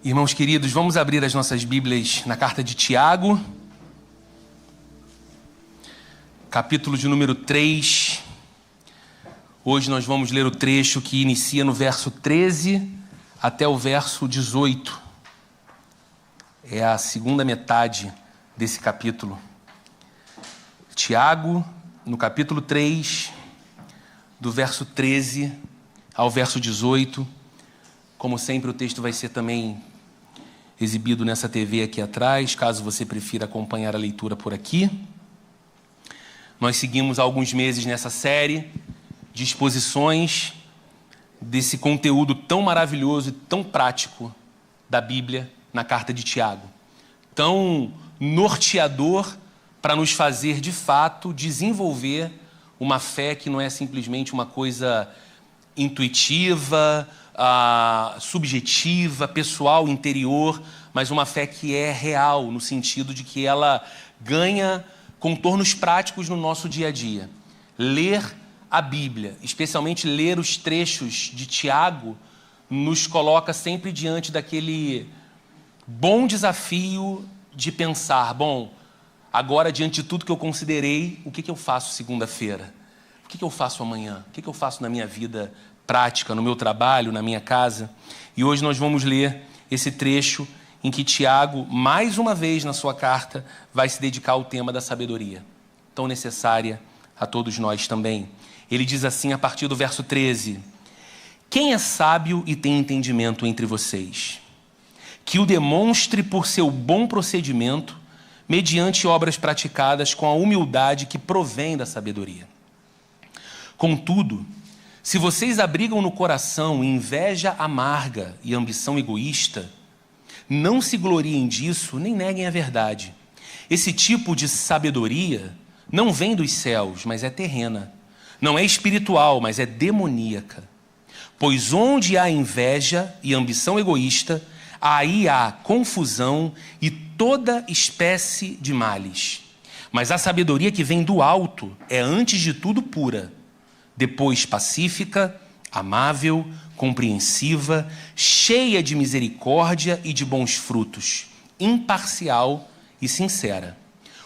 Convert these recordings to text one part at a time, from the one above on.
Irmãos queridos, vamos abrir as nossas Bíblias na carta de Tiago, capítulo de número 3. Hoje nós vamos ler o trecho que inicia no verso 13 até o verso 18. É a segunda metade desse capítulo. Tiago, no capítulo 3, do verso 13 ao verso 18. Como sempre, o texto vai ser também exibido nessa TV aqui atrás, caso você prefira acompanhar a leitura por aqui. Nós seguimos há alguns meses nessa série de exposições desse conteúdo tão maravilhoso e tão prático da Bíblia na carta de Tiago. Tão norteador para nos fazer, de fato, desenvolver uma fé que não é simplesmente uma coisa intuitiva, subjetiva, pessoal, interior, mas uma fé que é real, no sentido de que ela ganha contornos práticos no nosso dia a dia. Ler a Bíblia, especialmente ler os trechos de Tiago, nos coloca sempre diante daquele bom desafio de pensar, bom, agora diante de tudo que eu considerei, o que eu faço segunda-feira? O que eu faço amanhã? O que eu faço na minha vida prática, no meu trabalho, na minha casa? E hoje nós vamos ler esse trecho em que Tiago, mais uma vez na sua carta, vai se dedicar ao tema da sabedoria, tão necessária a todos nós também. Ele diz assim a partir do verso 13: quem é sábio e tem entendimento entre vocês? Que o demonstre por seu bom procedimento, mediante obras praticadas com a humildade que provém da sabedoria. Contudo, se vocês abrigam no coração inveja amarga e ambição egoísta, não se gloriem disso, nem neguem a verdade. Esse tipo de sabedoria não vem dos céus, mas é terrena. Não é espiritual, mas é demoníaca. Pois onde há inveja e ambição egoísta, aí há confusão e toda espécie de males. Mas a sabedoria que vem do alto é, antes de tudo, pura, depois pacífica, amável, compreensiva, cheia de misericórdia e de bons frutos, imparcial e sincera.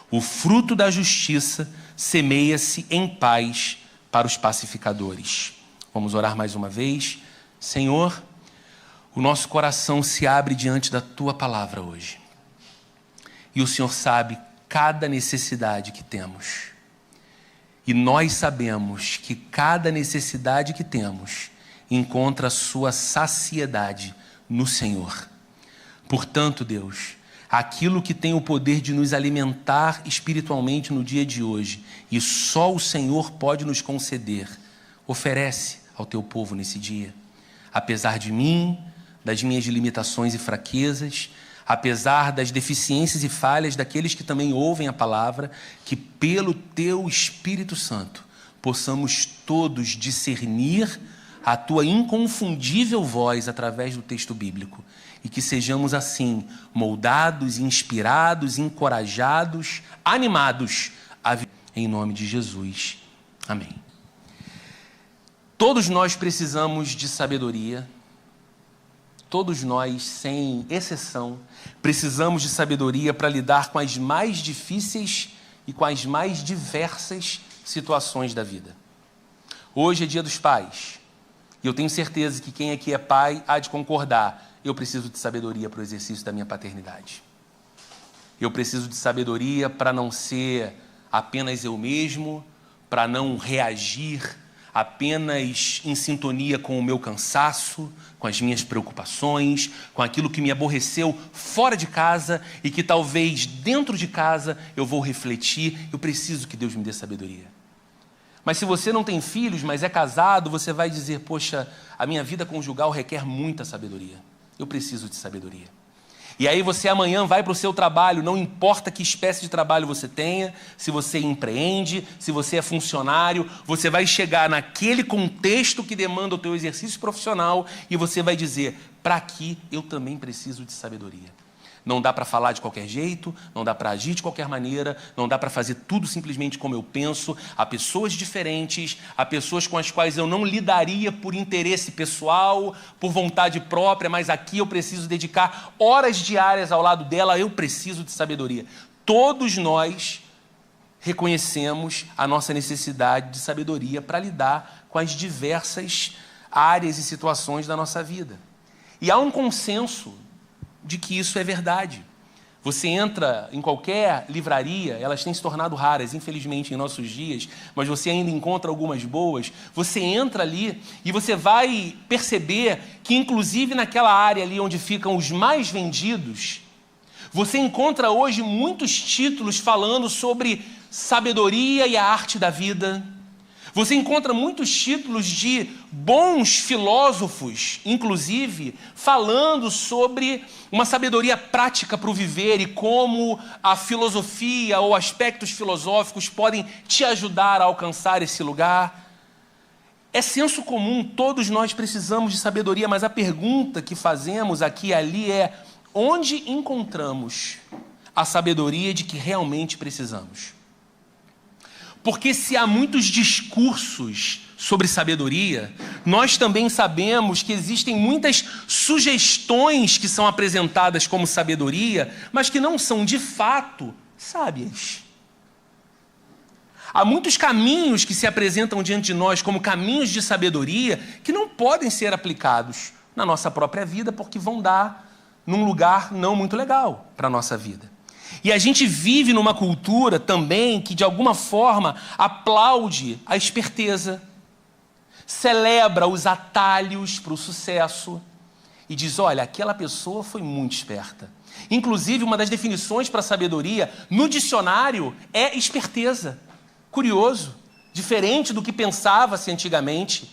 O fruto da justiça semeia-se em paz para os pacificadores. Vamos orar mais uma vez. Senhor, o nosso coração se abre diante da Tua palavra hoje. E o Senhor sabe cada necessidade que temos. E nós sabemos que cada necessidade que temos encontra a sua saciedade no Senhor. Portanto, Deus, aquilo que tem o poder de nos alimentar espiritualmente no dia de hoje, e só o Senhor pode nos conceder, oferece ao Teu povo nesse dia. Apesar de mim, das minhas limitações e fraquezas, apesar das deficiências e falhas daqueles que também ouvem a palavra, que pelo Teu Espírito Santo possamos todos discernir a Tua inconfundível voz através do texto bíblico e que sejamos assim moldados, inspirados, encorajados, animados a viver em nome de Jesus. Amém. Todos nós precisamos de sabedoria. Todos nós, sem exceção, precisamos de sabedoria para lidar com as mais difíceis e com as mais diversas situações da vida. Hoje é Dia dos Pais, e eu tenho certeza que quem aqui é pai há de concordar. Eu preciso de sabedoria para o exercício da minha paternidade. Eu preciso de sabedoria para não ser apenas eu mesmo, para não reagir apenas em sintonia com o meu cansaço, com as minhas preocupações, com aquilo que me aborreceu fora de casa e que talvez dentro de casa eu vou refletir. Eu preciso que Deus me dê sabedoria. Mas se você não tem filhos, mas é casado, você vai dizer, poxa, a minha vida conjugal requer muita sabedoria. Eu preciso de sabedoria. E aí você amanhã vai para o seu trabalho, não importa que espécie de trabalho você tenha, se você empreende, se você é funcionário, você vai chegar naquele contexto que demanda o teu exercício profissional e você vai dizer, para aqui eu também preciso de sabedoria. Não dá para falar de qualquer jeito, não dá para agir de qualquer maneira, não dá para fazer tudo simplesmente como eu penso. Há pessoas diferentes, há pessoas com as quais eu não lidaria por interesse pessoal, por vontade própria, mas aqui eu preciso dedicar horas diárias ao lado dela, eu preciso de sabedoria. Todos nós reconhecemos a nossa necessidade de sabedoria para lidar com as diversas áreas e situações da nossa vida. E há um consenso de que isso é verdade. Você entra em qualquer livraria, elas têm se tornado raras, infelizmente, em nossos dias, mas você ainda encontra algumas boas. Você entra ali e você vai perceber que, inclusive naquela área ali onde ficam os mais vendidos, você encontra hoje muitos títulos falando sobre sabedoria e a arte da vida. Você encontra muitos títulos de bons filósofos, inclusive, falando sobre uma sabedoria prática para o viver e como a filosofia ou aspectos filosóficos podem te ajudar a alcançar esse lugar. É senso comum, todos nós precisamos de sabedoria, mas a pergunta que fazemos aqui e ali é: onde encontramos a sabedoria de que realmente precisamos? Porque se há muitos discursos sobre sabedoria, nós também sabemos que existem muitas sugestões que são apresentadas como sabedoria, mas que não são de fato sábias. Há muitos caminhos que se apresentam diante de nós como caminhos de sabedoria que não podem ser aplicados na nossa própria vida porque vão dar num lugar não muito legal para a nossa vida. E a gente vive numa cultura também que, de alguma forma, aplaude a esperteza, celebra os atalhos para o sucesso e diz: olha, aquela pessoa foi muito esperta. Inclusive, uma das definições para sabedoria no dicionário é esperteza. Curioso, diferente do que pensava-se antigamente.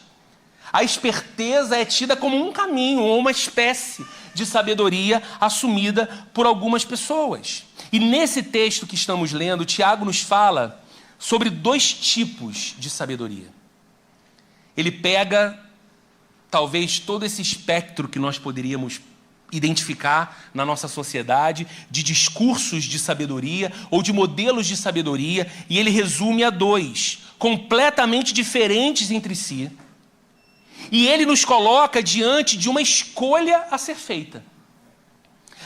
A esperteza é tida como um caminho ou uma espécie de sabedoria assumida por algumas pessoas. E nesse texto que estamos lendo, Tiago nos fala sobre dois tipos de sabedoria. Ele pega, talvez, todo esse espectro que nós poderíamos identificar na nossa sociedade, de discursos de sabedoria ou de modelos de sabedoria, e ele resume a dois, completamente diferentes entre si. E ele nos coloca diante de uma escolha a ser feita.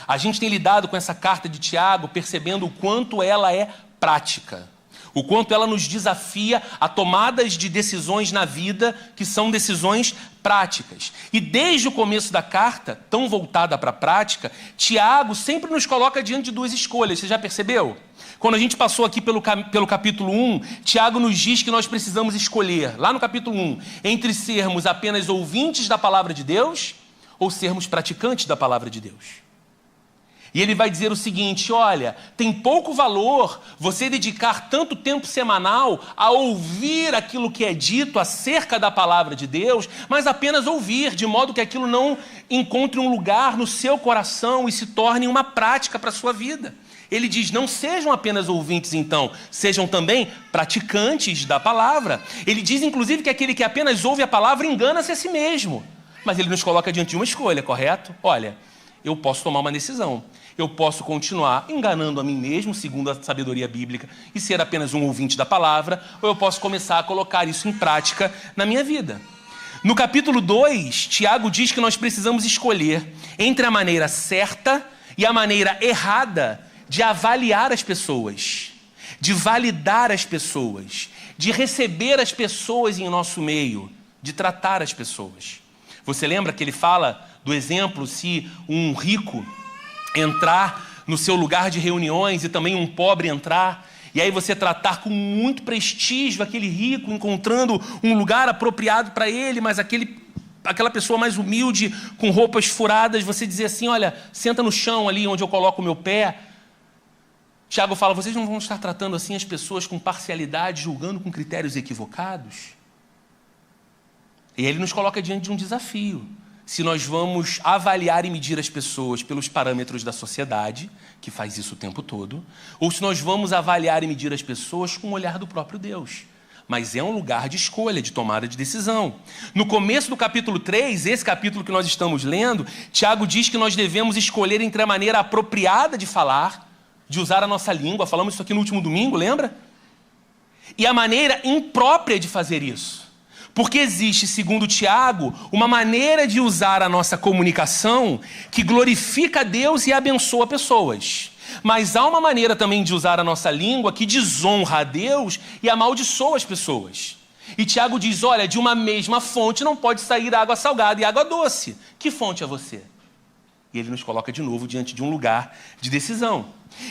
A gente tem lidado com essa carta de Tiago percebendo o quanto ela é prática, o quanto ela nos desafia a tomadas de decisões na vida que são decisões práticas. E desde o começo da carta, tão voltada para a prática, Tiago sempre nos coloca diante de duas escolhas. Você já percebeu? Quando a gente passou aqui pelo capítulo 1, Tiago nos diz que nós precisamos escolher, lá no capítulo 1, entre sermos apenas ouvintes da palavra de Deus ou sermos praticantes da palavra de Deus. E ele vai dizer o seguinte: olha, tem pouco valor você dedicar tanto tempo semanal a ouvir aquilo que é dito acerca da palavra de Deus, mas apenas ouvir, de modo que aquilo não encontre um lugar no seu coração e se torne uma prática para a sua vida. Ele diz: não sejam apenas ouvintes, então, sejam também praticantes da palavra. Ele diz, inclusive, que aquele que apenas ouve a palavra engana-se a si mesmo. Mas ele nos coloca diante de uma escolha, correto? Olha, eu posso tomar uma decisão. Eu posso continuar enganando a mim mesmo, segundo a sabedoria bíblica, e ser apenas um ouvinte da palavra, ou eu posso começar a colocar isso em prática na minha vida. No capítulo 2, Tiago diz que nós precisamos escolher entre a maneira certa e a maneira errada de avaliar as pessoas, de validar as pessoas, de receber as pessoas em nosso meio, de tratar as pessoas. Você lembra que ele fala do exemplo se um rico entrar no seu lugar de reuniões e também um pobre entrar, e aí você tratar com muito prestígio aquele rico, encontrando um lugar apropriado para ele, mas aquela pessoa mais humilde, com roupas furadas, você dizer assim: olha, senta no chão ali onde eu coloco o meu pé. Tiago fala: vocês não vão estar tratando assim as pessoas com parcialidade, julgando com critérios equivocados? E ele nos coloca diante de um desafio. Se nós vamos avaliar e medir as pessoas pelos parâmetros da sociedade, que faz isso o tempo todo, ou se nós vamos avaliar e medir as pessoas com o olhar do próprio Deus. mas é um lugar de escolha, de tomada de decisão. No começo do capítulo 3, esse capítulo que nós estamos lendo, Tiago diz que nós devemos escolher entre a maneira apropriada de falar, de usar a nossa língua, falamos isso aqui no último domingo, lembra? E a maneira imprópria de fazer isso. Porque existe, segundo Tiago, uma maneira de usar a nossa comunicação que glorifica a Deus e abençoa pessoas. Mas há uma maneira também de usar a nossa língua que desonra a Deus e amaldiçoa as pessoas. E Tiago diz, olha, de uma mesma fonte não pode sair água salgada e água doce. Que fonte é você? E ele nos coloca de novo diante de um lugar de decisão.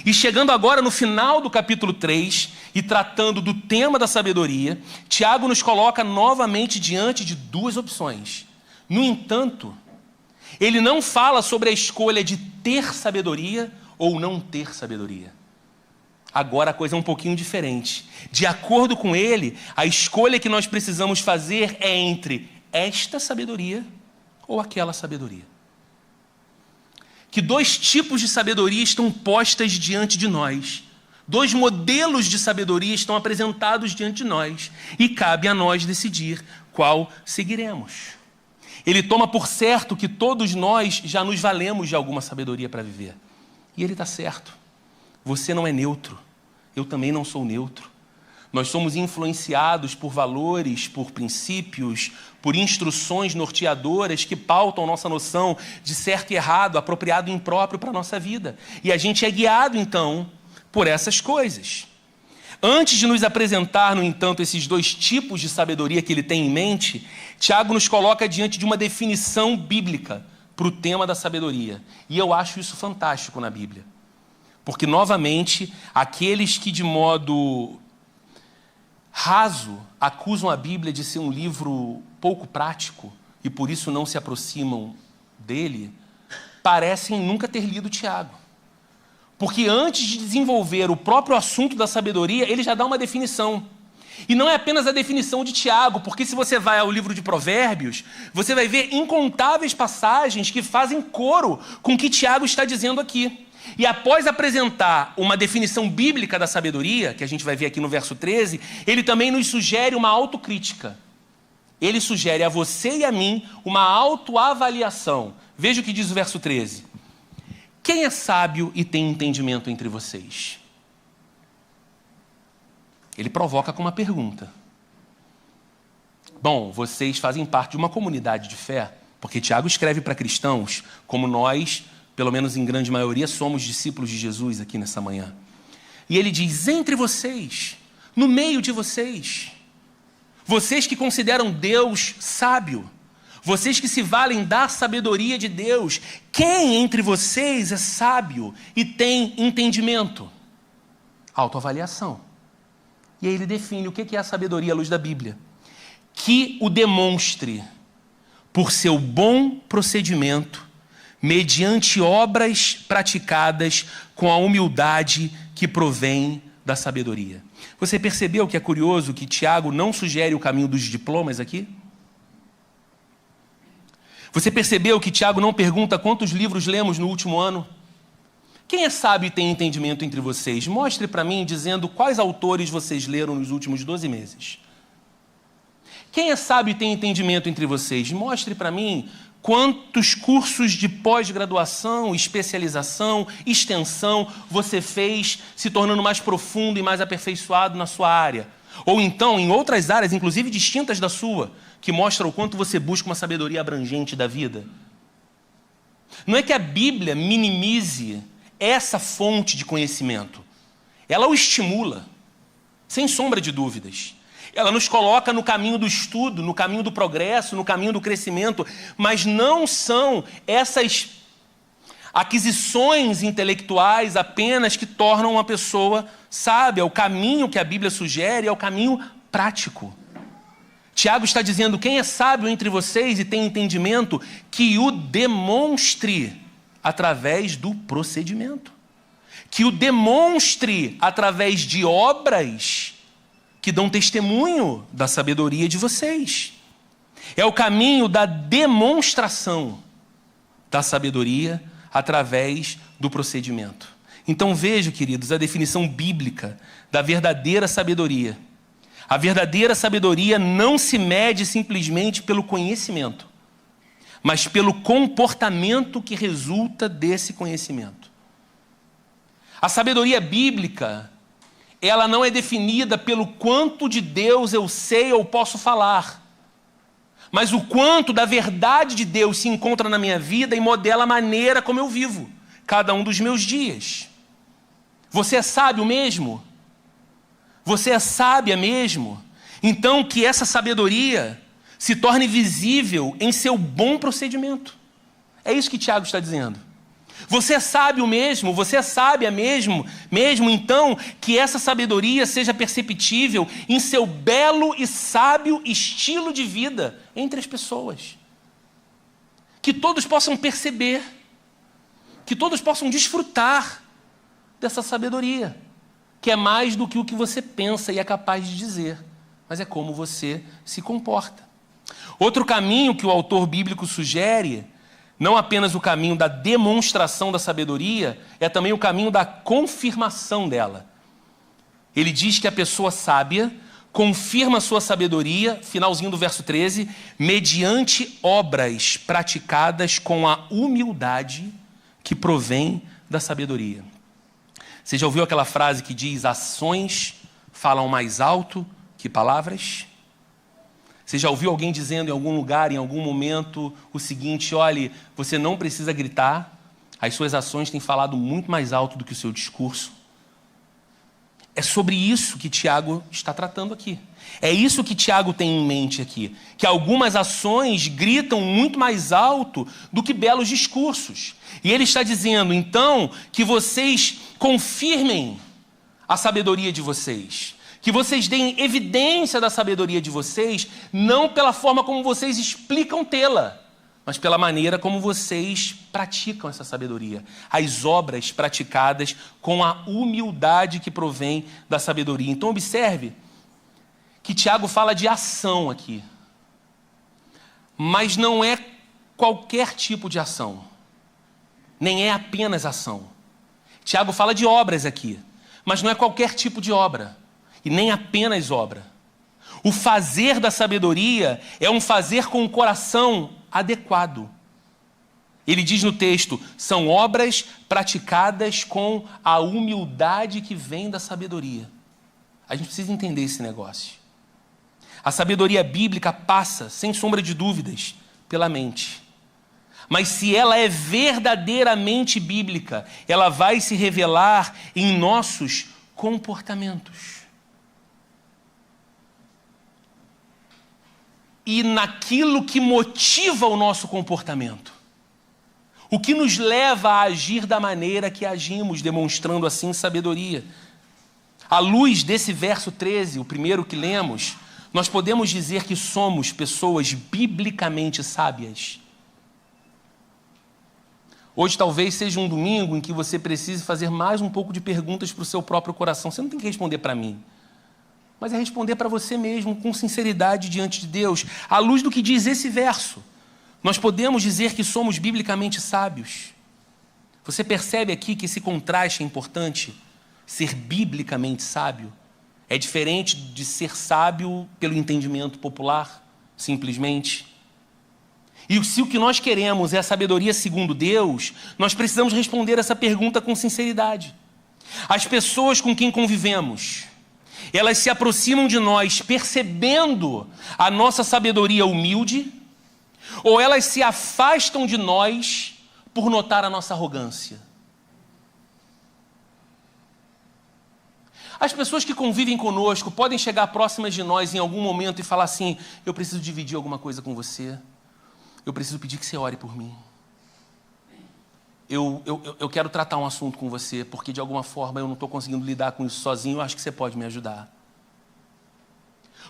E chegando agora no final do capítulo 3, e tratando do tema da sabedoria, Tiago nos coloca novamente diante de duas opções. No entanto, ele não fala sobre a escolha de ter sabedoria ou não ter sabedoria. Agora a coisa é um pouquinho diferente. De acordo com ele, a escolha que nós precisamos fazer é entre esta sabedoria ou aquela sabedoria. Que dois tipos de sabedoria estão postas diante de nós. Dois modelos de sabedoria estão apresentados diante de nós. E cabe a nós decidir qual seguiremos. Ele toma por certo que todos nós já nos valemos de alguma sabedoria para viver. E ele está certo. Você não é neutro. Eu também não sou neutro. Nós somos influenciados por valores, por princípios, por instruções norteadoras que pautam nossa noção de certo e errado, apropriado e impróprio para a nossa vida. E a gente é guiado, então, por essas coisas. Antes de nos apresentar, no entanto, esses dois tipos de sabedoria que ele tem em mente, Tiago nos coloca diante de uma definição bíblica para o tema da sabedoria. E eu acho isso fantástico na Bíblia. Porque, novamente, aqueles que de modo raso acusam a Bíblia de ser um livro pouco prático e por isso não se aproximam dele, parecem nunca ter lido Tiago. Porque antes de desenvolver o próprio assunto da sabedoria, ele já dá uma definição. E não é apenas a definição de Tiago, porque se você vai ao livro de Provérbios, você vai ver incontáveis passagens que fazem coro com o que Tiago está dizendo aqui. E após apresentar uma definição bíblica da sabedoria, que a gente vai ver aqui no verso 13, ele também nos sugere uma autocrítica. Ele sugere a você e a mim uma autoavaliação. Veja o que diz o verso 13. Quem é sábio e tem entendimento entre vocês? Ele provoca com uma pergunta. Bom, vocês fazem parte de uma comunidade de fé, porque Tiago escreve para cristãos, como nós, pelo menos em grande maioria, somos discípulos de Jesus aqui nessa manhã. E ele diz, entre vocês, no meio de vocês, vocês que consideram Deus sábio, vocês que se valem da sabedoria de Deus, quem entre vocês é sábio e tem entendimento? Autoavaliação. E aí ele define o que é a sabedoria à luz da Bíblia. Que o demonstre por seu bom procedimento, mediante obras praticadas com a humildade que provém da sabedoria. Você percebeu que é curioso que Tiago não sugere o caminho dos diplomas aqui? Você percebeu que Tiago não pergunta quantos livros lemos no último ano? Quem é sábio e tem entendimento entre vocês? Mostre para mim dizendo quais autores vocês leram nos últimos 12 meses. Quem é sábio e tem entendimento entre vocês? Mostre para mim quantos cursos de pós-graduação, especialização, extensão você fez, se tornando mais profundo e mais aperfeiçoado na sua área. Ou então em outras áreas, inclusive distintas da sua, que mostram o quanto você busca uma sabedoria abrangente da vida. Não é que a Bíblia minimize essa fonte de conhecimento. Ela o estimula, sem sombra de dúvidas. Ela nos coloca no caminho do estudo, no caminho do progresso, no caminho do crescimento, mas não são essas aquisições intelectuais apenas que tornam uma pessoa sábia. O caminho que a Bíblia sugere é o caminho prático. Tiago está dizendo, quem é sábio entre vocês e tem entendimento, que o demonstre através do procedimento. Que o demonstre através de obras que dão testemunho da sabedoria de vocês. É o caminho da demonstração da sabedoria através do procedimento. Então vejam, queridos, a definição bíblica da verdadeira sabedoria. A verdadeira sabedoria não se mede simplesmente pelo conhecimento, mas pelo comportamento que resulta desse conhecimento. A sabedoria bíblica, ela não é definida pelo quanto de Deus eu sei ou posso falar, mas o quanto da verdade de Deus se encontra na minha vida e modela a maneira como eu vivo cada um dos meus dias. Você é sábio mesmo? Você é sábia mesmo? Então que essa sabedoria se torne visível em seu bom procedimento. É isso que Tiago está dizendo. Você é sábio mesmo? Você é sábia mesmo? Então que essa sabedoria seja perceptível em seu belo e sábio estilo de vida entre as pessoas. Que todos possam perceber, que todos possam desfrutar dessa sabedoria, que é mais do que o que você pensa e é capaz de dizer, mas é como você se comporta. Outro caminho que o autor bíblico sugere, não apenas o caminho da demonstração da sabedoria, é também o caminho da confirmação dela. Ele diz que a pessoa sábia confirma sua sabedoria, finalzinho do verso 13, mediante obras praticadas com a humildade que provém da sabedoria. Você já ouviu aquela frase que diz: ações falam mais alto que palavras? Você já ouviu alguém dizendo em algum lugar, em algum momento, o seguinte: olhe, você não precisa gritar, as suas ações têm falado muito mais alto do que o seu discurso? É sobre isso que Tiago está tratando aqui. É isso que Tiago tem em mente aqui, que algumas ações gritam muito mais alto do que belos discursos. E ele está dizendo, então, que vocês confirmem a sabedoria de vocês, que vocês deem evidência da sabedoria de vocês, não pela forma como vocês explicam tê-la, mas pela maneira como vocês praticam essa sabedoria. As obras praticadas com a humildade que provém da sabedoria. Então observe que Tiago fala de ação aqui, mas não é qualquer tipo de ação, nem é apenas ação. Tiago fala de obras aqui, mas não é qualquer tipo de obra, e nem apenas obra. O fazer da sabedoria é um fazer com o coração adequado. Ele diz no texto, são obras praticadas com a humildade que vem da sabedoria. A gente precisa entender esse negócio. A sabedoria bíblica passa, sem sombra de dúvidas, pela mente. Mas se ela é verdadeiramente bíblica, ela vai se revelar em nossos comportamentos. E naquilo que motiva o nosso comportamento. O que nos leva a agir da maneira que agimos, demonstrando assim sabedoria. À luz desse verso 13, o primeiro que lemos, nós podemos dizer que somos pessoas biblicamente sábias. Hoje talvez seja um domingo em que você precise fazer mais um pouco de perguntas para o seu próprio coração. Você não tem que responder para mim, mas é responder para você mesmo com sinceridade diante de Deus. À luz do que diz esse verso, nós podemos dizer que somos biblicamente sábios. Você percebe aqui que esse contraste é importante? Ser biblicamente sábio é diferente de ser sábio pelo entendimento popular, simplesmente. E se o que nós queremos é a sabedoria segundo Deus, nós precisamos responder essa pergunta com sinceridade. As pessoas com quem convivemos, elas se aproximam de nós percebendo a nossa sabedoria humilde, ou elas se afastam de nós por notar a nossa arrogância? As pessoas que convivem conosco podem chegar próximas de nós em algum momento e falar assim: eu preciso dividir alguma coisa com você, eu preciso pedir que você ore por mim, eu quero tratar um assunto com você, porque de alguma forma eu não estou conseguindo lidar com isso sozinho, eu acho que você pode me ajudar.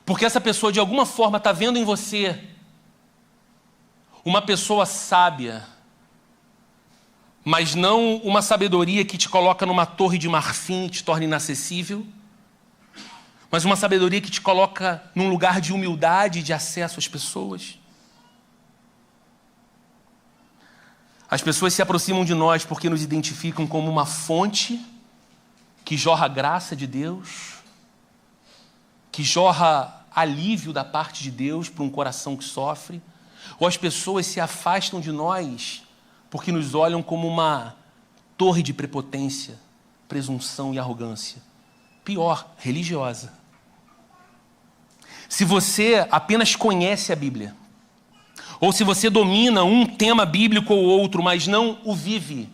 Porque essa pessoa de alguma forma está vendo em você uma pessoa sábia, mas não uma sabedoria que te coloca numa torre de marfim e te torna inacessível, mas uma sabedoria que te coloca num lugar de humildade e de acesso às pessoas. As pessoas se aproximam de nós porque nos identificam como uma fonte que jorra a graça de Deus, que jorra alívio da parte de Deus para um coração que sofre, ou as pessoas se afastam de nós porque nos olham como uma torre de prepotência, presunção e arrogância. Pior, religiosa. Se você apenas conhece a Bíblia, ou se você domina um tema bíblico ou outro, mas não o vive,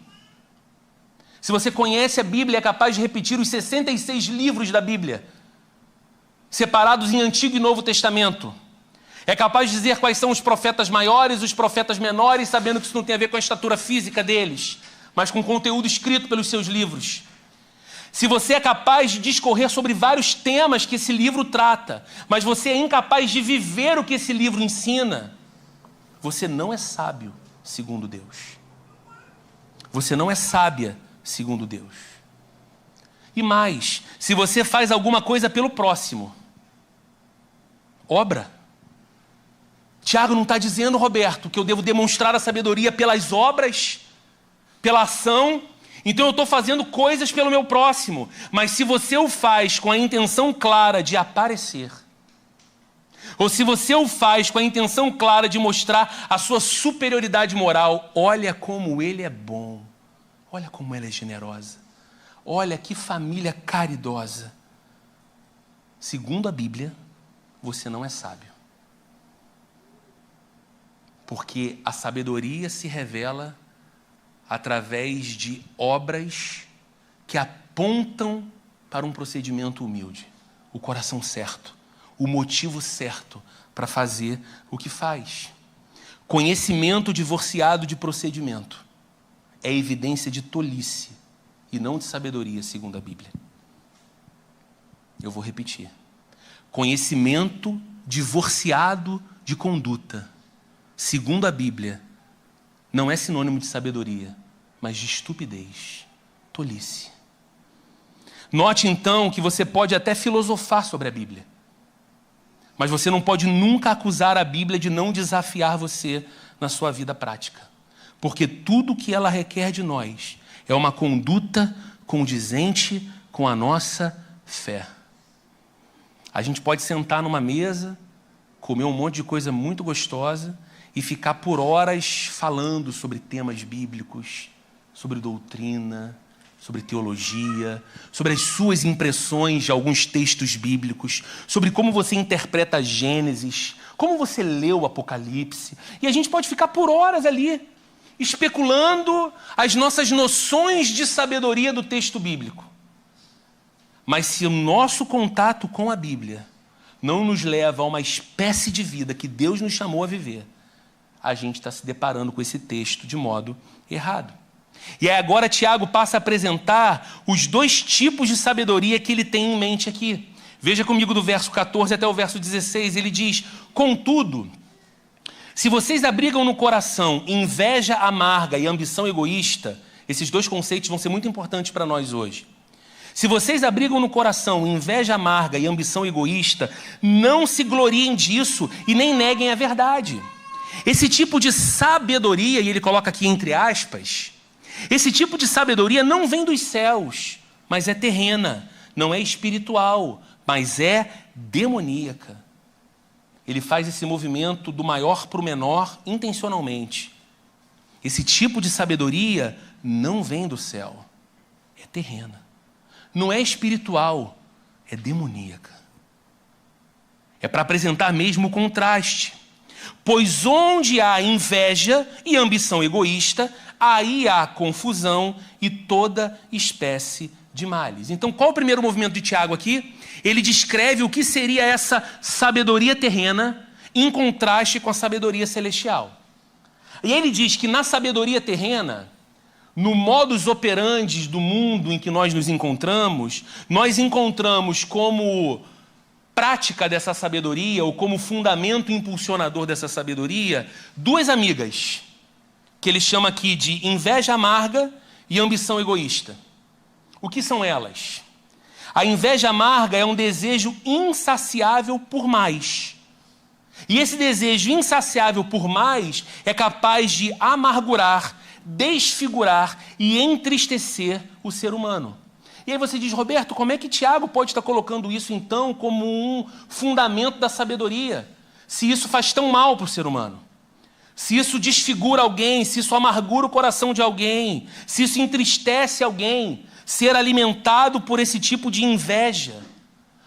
se você conhece a Bíblia e é capaz de repetir os 66 livros da Bíblia, separados em Antigo e Novo Testamento, é capaz de dizer quais são os profetas maiores, os profetas menores, sabendo que isso não tem a ver com a estatura física deles, mas com o conteúdo escrito pelos seus livros. Se você é capaz de discorrer sobre vários temas que esse livro trata, mas você é incapaz de viver o que esse livro ensina, você não é sábio segundo Deus. Você não é sábia segundo Deus. E mais, se você faz alguma coisa pelo próximo, obra. Tiago não está dizendo, Roberto, que eu devo demonstrar a sabedoria pelas obras, pela ação. Então eu estou fazendo coisas pelo meu próximo. Mas se você o faz com a intenção clara de aparecer, ou se você o faz com a intenção clara de mostrar a sua superioridade moral, olha como ele é bom, olha como ela é generosa, olha que família caridosa. Segundo a Bíblia, você não é sábio. Porque a sabedoria se revela através de obras que apontam para um procedimento humilde, o coração certo, o motivo certo para fazer o que faz. Conhecimento divorciado de procedimento é evidência de tolice e não de sabedoria, segundo a Bíblia. Eu vou repetir. Conhecimento divorciado de conduta, segundo a Bíblia, não é sinônimo de sabedoria, mas de estupidez, tolice. Note então que você pode até filosofar sobre a Bíblia, mas você não pode nunca acusar a Bíblia de não desafiar você na sua vida prática, porque tudo que ela requer de nós é uma conduta condizente com a nossa fé. A gente pode sentar numa mesa, comer um monte de coisa muito gostosa e ficar por horas falando sobre temas bíblicos, sobre doutrina, sobre teologia, sobre as suas impressões de alguns textos bíblicos, sobre como você interpreta Gênesis, como você leu o Apocalipse. E a gente pode ficar por horas ali, especulando as nossas noções de sabedoria do texto bíblico. Mas se o nosso contato com a Bíblia não nos leva a uma espécie de vida que Deus nos chamou a viver, a gente está se deparando com esse texto de modo errado. E aí agora Tiago passa a apresentar os dois tipos de sabedoria que ele tem em mente aqui. Veja comigo do verso 14 até o verso 16, ele diz: contudo, se vocês abrigam no coração inveja amarga e ambição egoísta, esses dois conceitos vão ser muito importantes para nós hoje. Se vocês abrigam no coração inveja amarga e ambição egoísta, não se gloriem disso e nem neguem a verdade. Esse tipo de sabedoria, e ele coloca aqui entre aspas, esse tipo de sabedoria não vem dos céus, mas é terrena, não é espiritual, mas é demoníaca. Ele faz esse movimento do maior para o menor intencionalmente. Esse tipo de sabedoria não vem do céu, é terrena. Não é espiritual, é demoníaca. É para apresentar mesmo o contraste. Pois onde há inveja e ambição egoísta, aí há confusão e toda espécie de males. Então, qual o primeiro movimento de Tiago aqui? Ele descreve o que seria essa sabedoria terrena em contraste com a sabedoria celestial. E ele diz que na sabedoria terrena, no modus operandi do mundo em que nós nos encontramos, nós encontramos como prática dessa sabedoria, ou como fundamento impulsionador dessa sabedoria, duas amigas, que ele chama aqui de inveja amarga e ambição egoísta. O que são elas? A inveja amarga é um desejo insaciável por mais. E esse desejo insaciável por mais é capaz de amargurar, desfigurar e entristecer o ser humano. E aí você diz, Roberto, como é que Tiago pode estar colocando isso, então, como um fundamento da sabedoria? Se isso faz tão mal para o ser humano? Se isso desfigura alguém, se isso amargura o coração de alguém, se isso entristece alguém, ser alimentado por esse tipo de inveja.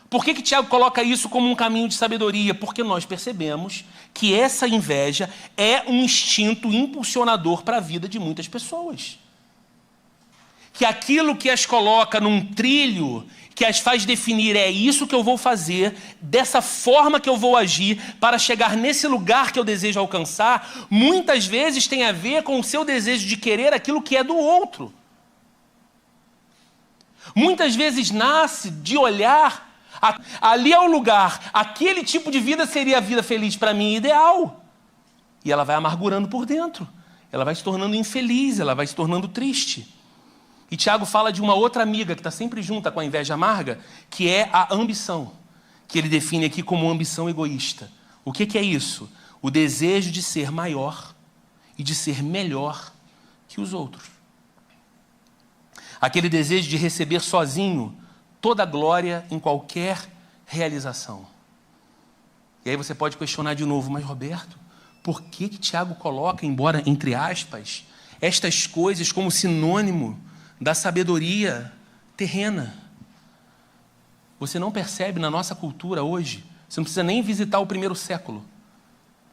Por que Tiago coloca isso como um caminho de sabedoria? Porque nós percebemos que essa inveja é um instinto impulsionador para a vida de muitas pessoas. Que aquilo que as coloca num trilho, que as faz definir, é isso que eu vou fazer, dessa forma que eu vou agir, para chegar nesse lugar que eu desejo alcançar, muitas vezes tem a ver com o seu desejo de querer aquilo que é do outro. Muitas vezes nasce de olhar, ali é o lugar, aquele tipo de vida seria a vida feliz para mim, ideal. E ela vai amargurando por dentro, ela vai se tornando infeliz, ela vai se tornando triste. E Tiago fala de uma outra amiga que está sempre junta com a inveja amarga, que é a ambição, que ele define aqui como ambição egoísta. O que é isso? O desejo de ser maior e de ser melhor que os outros. Aquele desejo de receber sozinho toda a glória em qualquer realização. E aí você pode questionar de novo, mas Roberto, por que Tiago coloca, embora entre aspas, estas coisas como sinônimo da sabedoria terrena? Você não percebe na nossa cultura hoje, você não precisa nem visitar o primeiro século,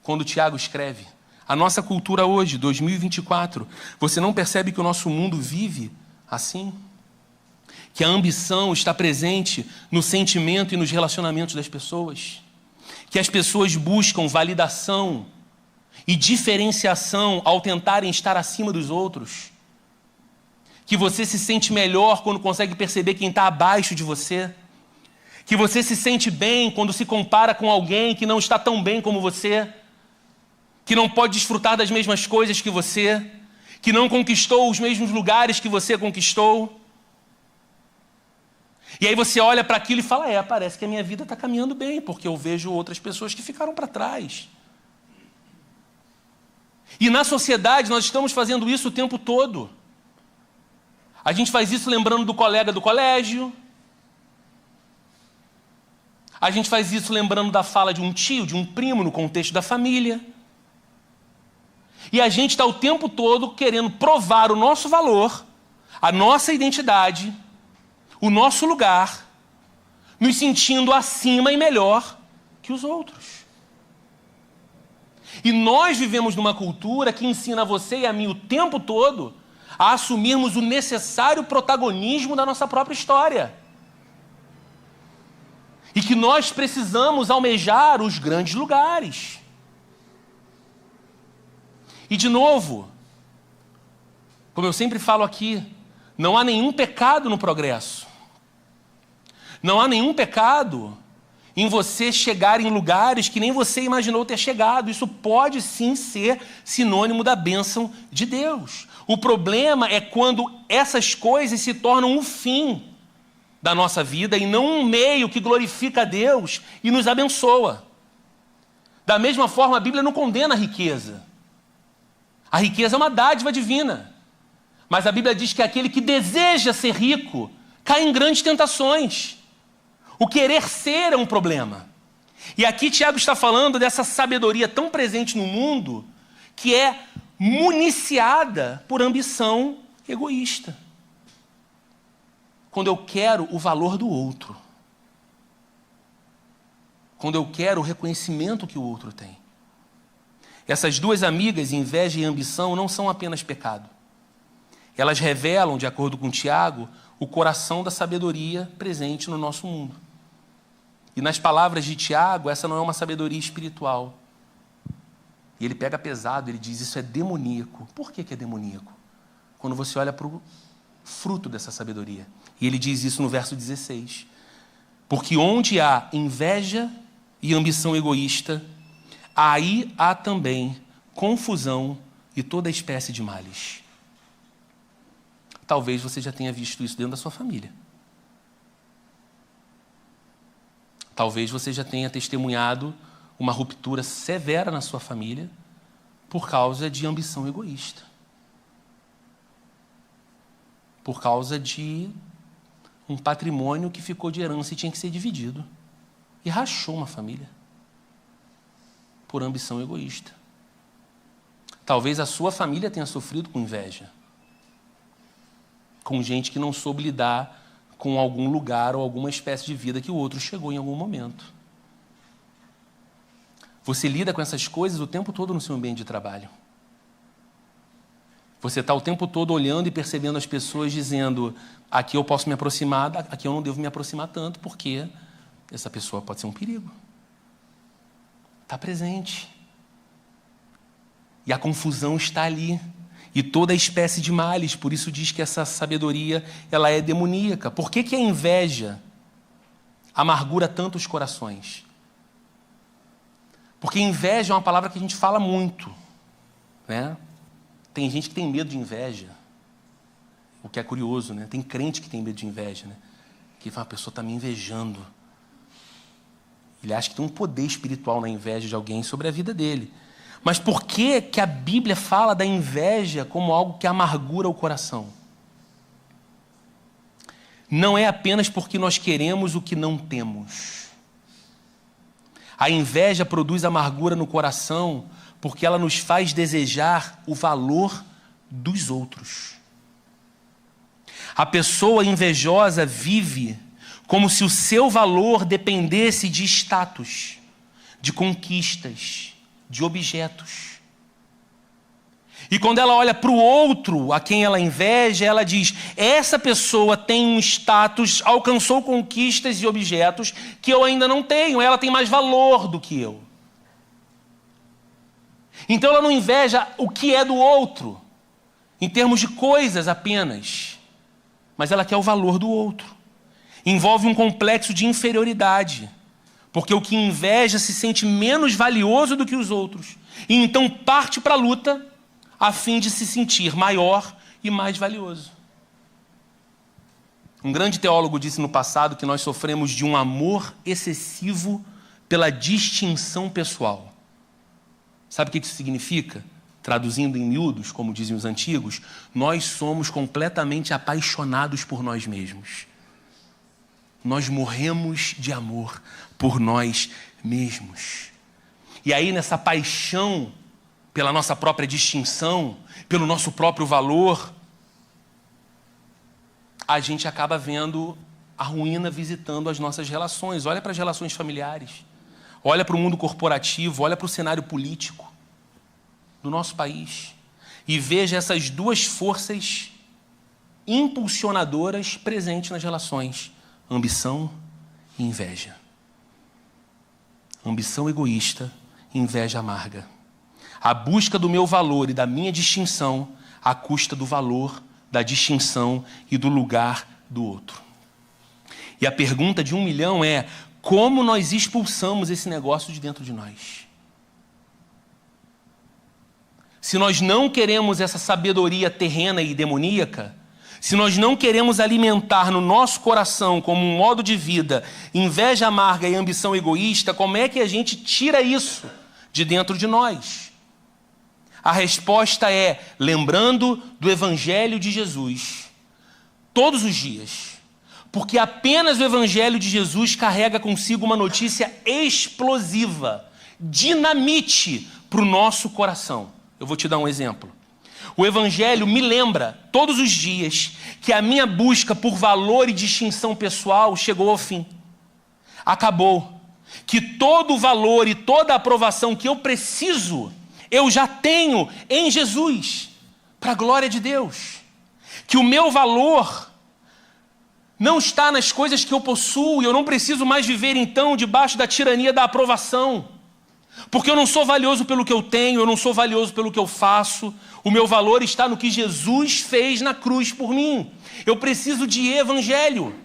quando Tiago escreve. A nossa cultura hoje, 2024, você não percebe que o nosso mundo vive assim? Que a ambição está presente no sentimento e nos relacionamentos das pessoas? Que as pessoas buscam validação e diferenciação ao tentarem estar acima dos outros? Que você se sente melhor quando consegue perceber quem está abaixo de você? Que você se sente bem quando se compara com alguém que não está tão bem como você? Que não pode desfrutar das mesmas coisas que você? Que não conquistou os mesmos lugares que você conquistou? E aí você olha para aquilo e fala, parece que a minha vida está caminhando bem, porque eu vejo outras pessoas que ficaram para trás. E na sociedade nós estamos fazendo isso o tempo todo. A gente faz isso lembrando do colega do colégio. A gente faz isso lembrando da fala de um tio, de um primo, no contexto da família. E a gente está o tempo todo querendo provar o nosso valor, a nossa identidade, o nosso lugar, nos sentindo acima e melhor que os outros. E nós vivemos numa cultura que ensina você e a mim o tempo todo a assumirmos o necessário protagonismo da nossa própria história. E que nós precisamos almejar os grandes lugares. E de novo, como eu sempre falo aqui, não há nenhum pecado no progresso. Não há nenhum pecado em você chegar em lugares que nem você imaginou ter chegado. Isso pode sim ser sinônimo da bênção de Deus. O problema é quando essas coisas se tornam um fim da nossa vida e não um meio que glorifica a Deus e nos abençoa. Da mesma forma, a Bíblia não condena a riqueza. A riqueza é uma dádiva divina. Mas a Bíblia diz que aquele que deseja ser rico cai em grandes tentações. O querer ser é um problema. E aqui Tiago está falando dessa sabedoria tão presente no mundo que é municiada por ambição egoísta. Quando eu quero o valor do outro. Quando eu quero o reconhecimento que o outro tem. Essas duas amigas, inveja e ambição, não são apenas pecado. Elas revelam, de acordo com Tiago, o coração da sabedoria presente no nosso mundo. E nas palavras de Tiago, essa não é uma sabedoria espiritual. E ele pega pesado, ele diz, isso é demoníaco. Por que é demoníaco? Quando você olha para o fruto dessa sabedoria. E ele diz isso no verso 16. Porque onde há inveja e ambição egoísta, aí há também confusão e toda espécie de males. Talvez você já tenha visto isso dentro da sua família. Talvez você já tenha testemunhado uma ruptura severa na sua família por causa de ambição egoísta. Por causa de um patrimônio que ficou de herança e tinha que ser dividido. E rachou uma família por ambição egoísta. Talvez a sua família tenha sofrido com inveja, com gente que não soube lidar com algum lugar ou alguma espécie de vida que o outro chegou em algum momento. Você lida com essas coisas o tempo todo no seu ambiente de trabalho. Você está o tempo todo olhando e percebendo as pessoas dizendo: aqui eu posso me aproximar, aqui eu não devo me aproximar tanto, porque essa pessoa pode ser um perigo. Está presente. E a confusão está ali. E toda espécie de males. Por isso diz que essa sabedoria ela é demoníaca. Por que a inveja amargura tanto os corações? Porque inveja é uma palavra que a gente fala muito, né? Tem gente que tem medo de inveja, o que é curioso, né? Tem crente que tem medo de inveja, né? Que fala: a pessoa está me invejando. Ele acha que tem um poder espiritual na inveja de alguém sobre a vida dele. Mas por que a Bíblia fala da inveja como algo que amargura o coração? Não é apenas porque nós queremos o que não temos. A inveja produz amargura no coração porque ela nos faz desejar o valor dos outros. A pessoa invejosa vive como se o seu valor dependesse de status, de conquistas, de objetos. E quando ela olha para o outro, a quem ela inveja, ela diz: essa pessoa tem um status, alcançou conquistas e objetos que eu ainda não tenho, ela tem mais valor do que eu. Então ela não inveja o que é do outro, em termos de coisas apenas, mas ela quer o valor do outro. Envolve um complexo de inferioridade, porque o que inveja se sente menos valioso do que os outros, e então parte para a luta a fim de se sentir maior e mais valioso. Um grande teólogo disse no passado que nós sofremos de um amor excessivo pela distinção pessoal. Sabe o que isso significa? Traduzindo em miúdos, como dizem os antigos, nós somos completamente apaixonados por nós mesmos. Nós morremos de amor por nós mesmos. E aí, nessa paixão pela nossa própria distinção, pelo nosso próprio valor, a gente acaba vendo a ruína visitando as nossas relações. Olha para as relações familiares, olha para o mundo corporativo, olha para o cenário político do nosso país e veja essas duas forças impulsionadoras presentes nas relações: ambição e inveja. Ambição egoísta, inveja amarga. A busca do meu valor e da minha distinção à custa do valor, da distinção e do lugar do outro. E a pergunta de 1 milhão é: como nós expulsamos esse negócio de dentro de nós? Se nós não queremos essa sabedoria terrena e demoníaca, se nós não queremos alimentar no nosso coração como um modo de vida inveja amarga e ambição egoísta, como é que a gente tira isso de dentro de nós? A resposta é lembrando do Evangelho de Jesus todos os dias, porque apenas o Evangelho de Jesus carrega consigo uma notícia explosiva, dinamite para o nosso coração. Eu vou te dar um exemplo. O Evangelho me lembra todos os dias que a minha busca por valor e distinção pessoal chegou ao fim. Acabou. Que todo o valor e toda a aprovação que eu preciso, eu já tenho em Jesus, para a glória de Deus. Que o meu valor não está nas coisas que eu possuo, e eu não preciso mais viver então debaixo da tirania da aprovação. Porque eu não sou valioso pelo que eu tenho, eu não sou valioso pelo que eu faço. O meu valor está no que Jesus fez na cruz por mim. Eu preciso de evangelho.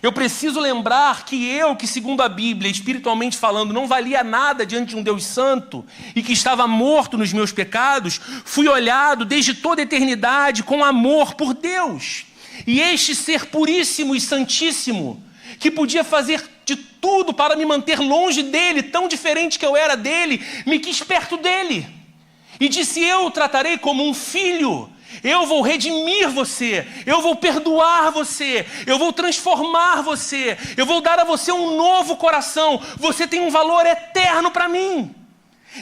Eu preciso lembrar que eu, que segundo a Bíblia, espiritualmente falando, não valia nada diante de um Deus santo e que estava morto nos meus pecados, fui olhado desde toda a eternidade com amor por Deus. E este ser puríssimo e santíssimo, que podia fazer de tudo para me manter longe dele, tão diferente que eu era dele, me quis perto dele. E disse: eu o tratarei como um filho, Eu vou redimir você, eu vou perdoar você, eu vou transformar você, eu vou dar a você um novo coração. Você tem um valor eterno para mim.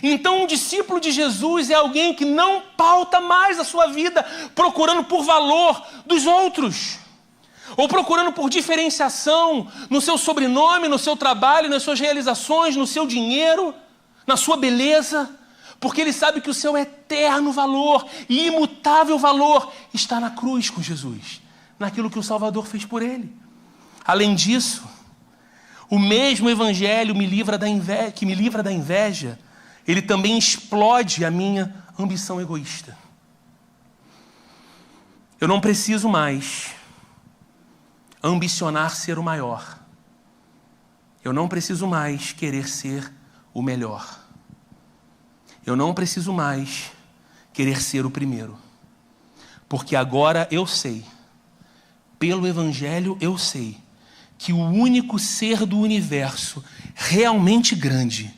Então, um discípulo de Jesus é alguém que não pauta mais a sua vida procurando por valor dos outros, ou procurando por diferenciação no seu sobrenome, no seu trabalho, nas suas realizações, no seu dinheiro, na sua beleza, porque ele sabe que o seu eterno valor e imutável valor está na cruz com Jesus, naquilo que o Salvador fez por ele. Além disso, o mesmo evangelho que me livra da inveja, ele também explode a minha ambição egoísta. Eu não preciso mais ambicionar ser o maior. Eu não preciso mais querer ser o melhor. Eu não preciso mais querer ser o primeiro. Porque agora eu sei, pelo evangelho eu sei, que o único ser do universo realmente grande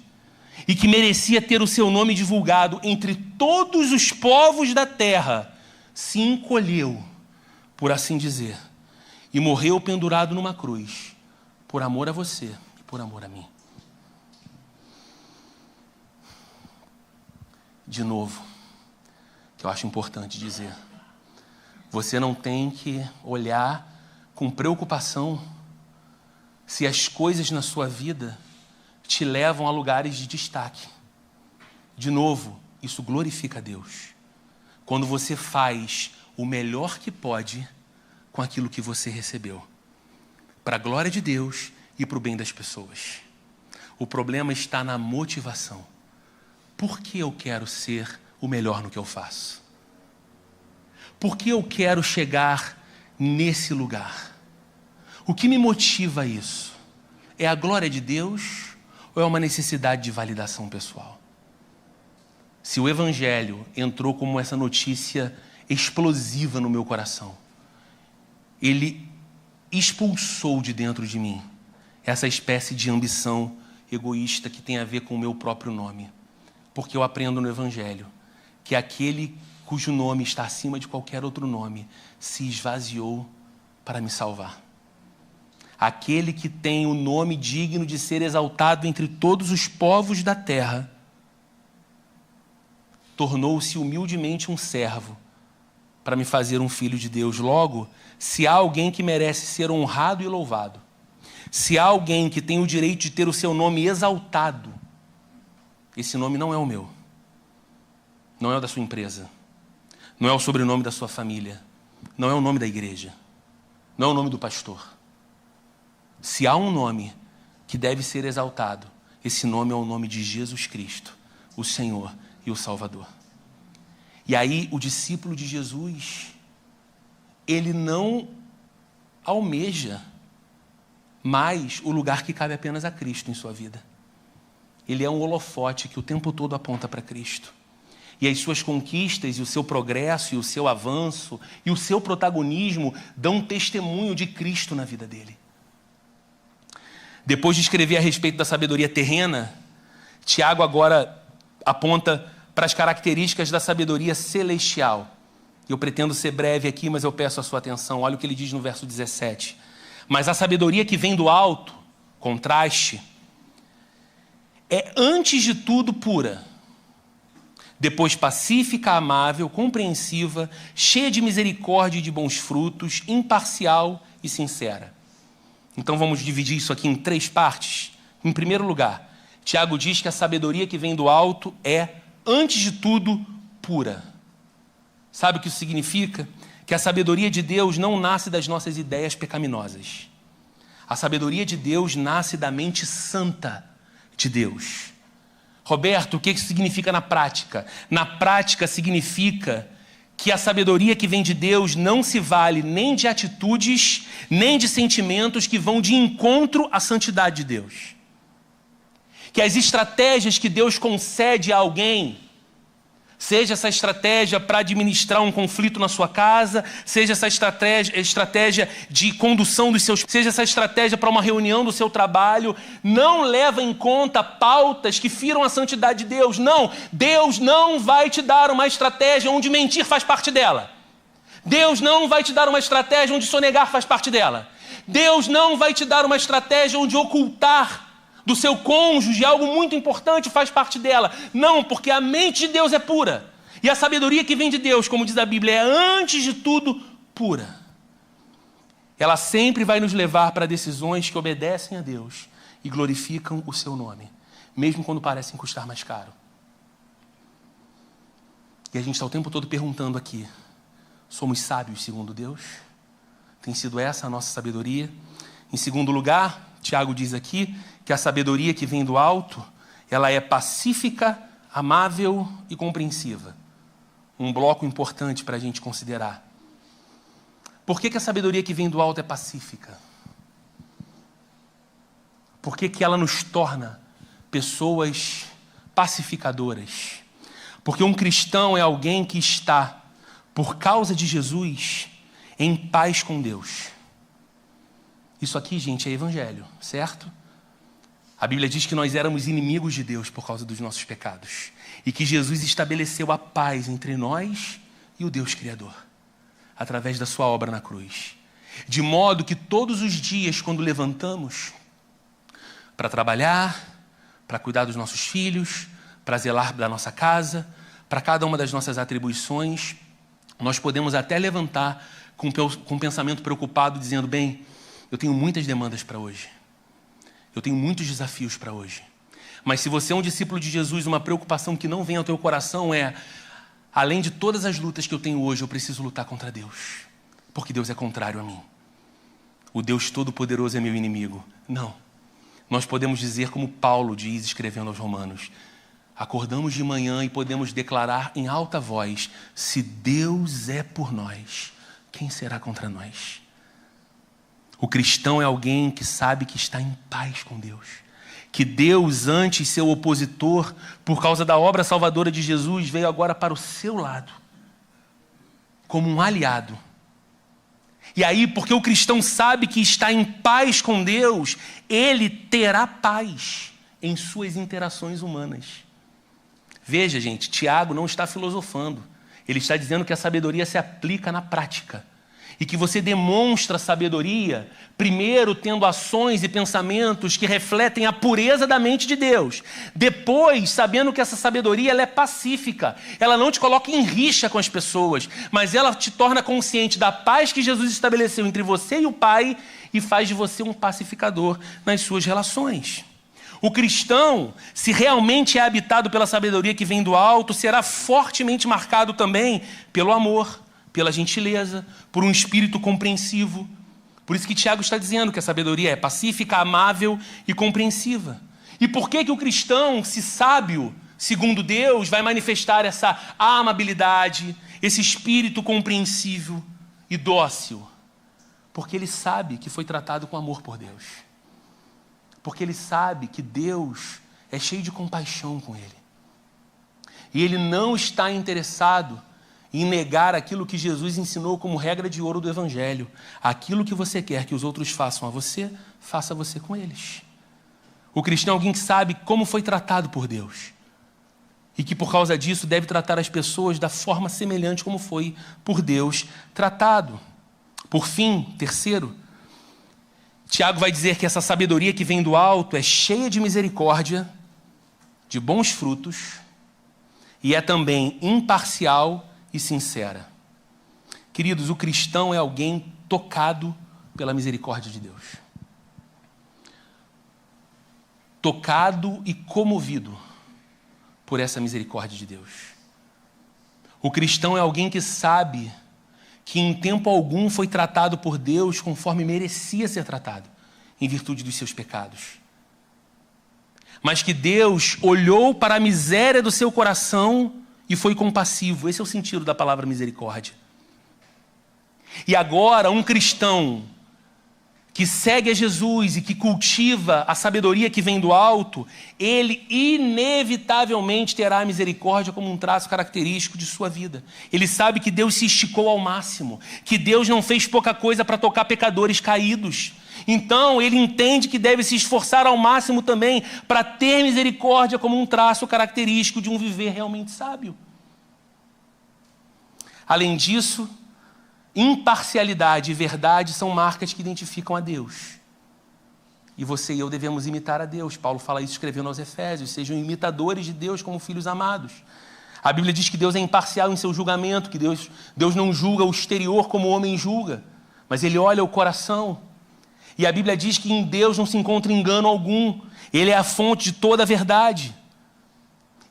e que merecia ter o seu nome divulgado entre todos os povos da terra, se encolheu, por assim dizer, e morreu pendurado numa cruz, por amor a você e por amor a mim. De novo, que eu acho importante dizer, você não tem que olhar com preocupação se as coisas na sua vida te levam a lugares de destaque. De novo, isso glorifica a Deus. Quando você faz o melhor que pode com aquilo que você recebeu, para a glória de Deus e para o bem das pessoas. O problema está na motivação. Por que eu quero ser o melhor no que eu faço? Por que eu quero chegar nesse lugar? O que me motiva a isso? É a glória de Deus ou é uma necessidade de validação pessoal? Se o evangelho entrou como essa notícia explosiva no meu coração, ele expulsou de dentro de mim essa espécie de ambição egoísta que tem a ver com o meu próprio nome. Porque eu aprendo no evangelho que aquele cujo nome está acima de qualquer outro nome se esvaziou para me salvar. Aquele que tem o nome digno de ser exaltado entre todos os povos da terra, tornou-se humildemente um servo para me fazer um filho de Deus. Logo, se há alguém que merece ser honrado e louvado, se há alguém que tem o direito de ter o seu nome exaltado, esse nome não é o meu, não é o da sua empresa, não é o sobrenome da sua família, não é o nome da igreja, não é o nome do pastor. Se há um nome que deve ser exaltado, esse nome é o nome de Jesus Cristo, o Senhor e o Salvador. E aí o discípulo de Jesus, ele não almeja mais o lugar que cabe apenas a Cristo em sua vida. Ele é um holofote que o tempo todo aponta para Cristo. E as suas conquistas, e o seu progresso, e o seu avanço, e o seu protagonismo dão testemunho de Cristo na vida dele. Depois de escrever a respeito da sabedoria terrena, Tiago agora aponta para as características da sabedoria celestial. Eu pretendo ser breve aqui, mas eu peço a sua atenção. Olha o que ele diz no verso 17. Mas a sabedoria que vem do alto, contraste, é antes de tudo pura, depois pacífica, amável, compreensiva, cheia de misericórdia e de bons frutos, imparcial e sincera. Então vamos dividir isso aqui em 3 partes. Em primeiro lugar, Tiago diz que a sabedoria que vem do alto é, antes de tudo, pura. Sabe o que isso significa? Que a sabedoria de Deus não nasce das nossas ideias pecaminosas. A sabedoria de Deus nasce da mente santa de Deus. Roberto, o que isso significa na prática? Na prática significa que a sabedoria que vem de Deus não se vale nem de atitudes, nem de sentimentos que vão de encontro à santidade de Deus. Que as estratégias que Deus concede a alguém, seja essa estratégia para administrar um conflito na sua casa, seja essa estratégia de condução dos seus, seja essa estratégia para uma reunião do seu trabalho, não leva em conta pautas que firam a santidade de Deus. Não, Deus não vai te dar uma estratégia onde mentir faz parte dela. Deus não vai te dar uma estratégia onde sonegar faz parte dela. Deus não vai te dar uma estratégia onde ocultar do seu cônjuge algo muito importante faz parte dela. Não, porque a mente de Deus é pura. E a sabedoria que vem de Deus, como diz a Bíblia, é antes de tudo pura. Ela sempre vai nos levar para decisões que obedecem a Deus e glorificam o seu nome, mesmo quando parecem custar mais caro. E a gente está o tempo todo perguntando aqui, somos sábios segundo Deus? Tem sido essa a nossa sabedoria? Em segundo lugar, Tiago diz aqui que a sabedoria que vem do alto, ela é pacífica, amável e compreensiva. Um bloco importante para a gente considerar. Por que a sabedoria que vem do alto é pacífica? Por que ela nos torna pessoas pacificadoras? Porque um cristão é alguém que está, por causa de Jesus, em paz com Deus. Isso aqui, gente, é evangelho, certo? A Bíblia diz que nós éramos inimigos de Deus por causa dos nossos pecados. E que Jesus estabeleceu a paz entre nós e o Deus Criador, através da sua obra na cruz. De modo que todos os dias, quando levantamos para trabalhar, para cuidar dos nossos filhos, para zelar da nossa casa, para cada uma das nossas atribuições, nós podemos até levantar com um pensamento preocupado, dizendo, bem, eu tenho muitas demandas para hoje. Eu tenho muitos desafios para hoje. Mas se você é um discípulo de Jesus, uma preocupação que não vem ao teu coração é, além de todas as lutas que eu tenho hoje, eu preciso lutar contra Deus. Porque Deus é contrário a mim. O Deus Todo-Poderoso é meu inimigo. Não. Nós podemos dizer como Paulo diz, escrevendo aos Romanos, acordamos de manhã e podemos declarar em alta voz, se Deus é por nós, quem será contra nós? O cristão é alguém que sabe que está em paz com Deus. Que Deus, antes seu opositor, por causa da obra salvadora de Jesus, veio agora para o seu lado, como um aliado. E aí, porque o cristão sabe que está em paz com Deus, ele terá paz em suas interações humanas. Veja, gente, Tiago não está filosofando. Ele está dizendo que a sabedoria se aplica na prática. E que você demonstra sabedoria, primeiro tendo ações e pensamentos que refletem a pureza da mente de Deus. Depois, sabendo que essa sabedoria ela é pacífica. Ela não te coloca em rixa com as pessoas, mas ela te torna consciente da paz que Jesus estabeleceu entre você e o Pai e faz de você um pacificador nas suas relações. O cristão, se realmente é habitado pela sabedoria que vem do alto, será fortemente marcado também pelo amor, pela gentileza, por um espírito compreensivo. Por isso que Tiago está dizendo que a sabedoria é pacífica, amável e compreensiva. E por que o cristão, se sábio, segundo Deus, vai manifestar essa amabilidade, esse espírito compreensivo e dócil? Porque ele sabe que foi tratado com amor por Deus. Porque ele sabe que Deus é cheio de compaixão com ele. E ele não está interessado em negar aquilo que Jesus ensinou como regra de ouro do Evangelho. Aquilo que você quer que os outros façam a você, faça você com eles. O cristão é alguém que sabe como foi tratado por Deus. E que por causa disso deve tratar as pessoas da forma semelhante como foi por Deus tratado. Por fim, terceiro, Tiago vai dizer que essa sabedoria que vem do alto é cheia de misericórdia, de bons frutos, e é também imparcial e sincera. Queridos, o cristão é alguém tocado pela misericórdia de Deus. Tocado e comovido por essa misericórdia de Deus. O cristão é alguém que sabe que em tempo algum foi tratado por Deus conforme merecia ser tratado, em virtude dos seus pecados. Mas que Deus olhou para a miséria do seu coração e foi compassivo. Esse é o sentido da palavra misericórdia. E agora, um cristão que segue a Jesus e que cultiva a sabedoria que vem do alto, ele inevitavelmente terá a misericórdia como um traço característico de sua vida. Ele sabe que Deus se esticou ao máximo, que Deus não fez pouca coisa para tocar pecadores caídos. Então, ele entende que deve se esforçar ao máximo também para ter misericórdia como um traço característico de um viver realmente sábio. Além disso, imparcialidade e verdade são marcas que identificam a Deus. E você e eu devemos imitar a Deus. Paulo fala isso escrevendo aos Efésios. Sejam imitadores de Deus como filhos amados. A Bíblia diz que Deus é imparcial em seu julgamento, que Deus não julga o exterior como o homem julga, mas Ele olha o coração. E a Bíblia diz que em Deus não se encontra engano algum. Ele é a fonte de toda a verdade.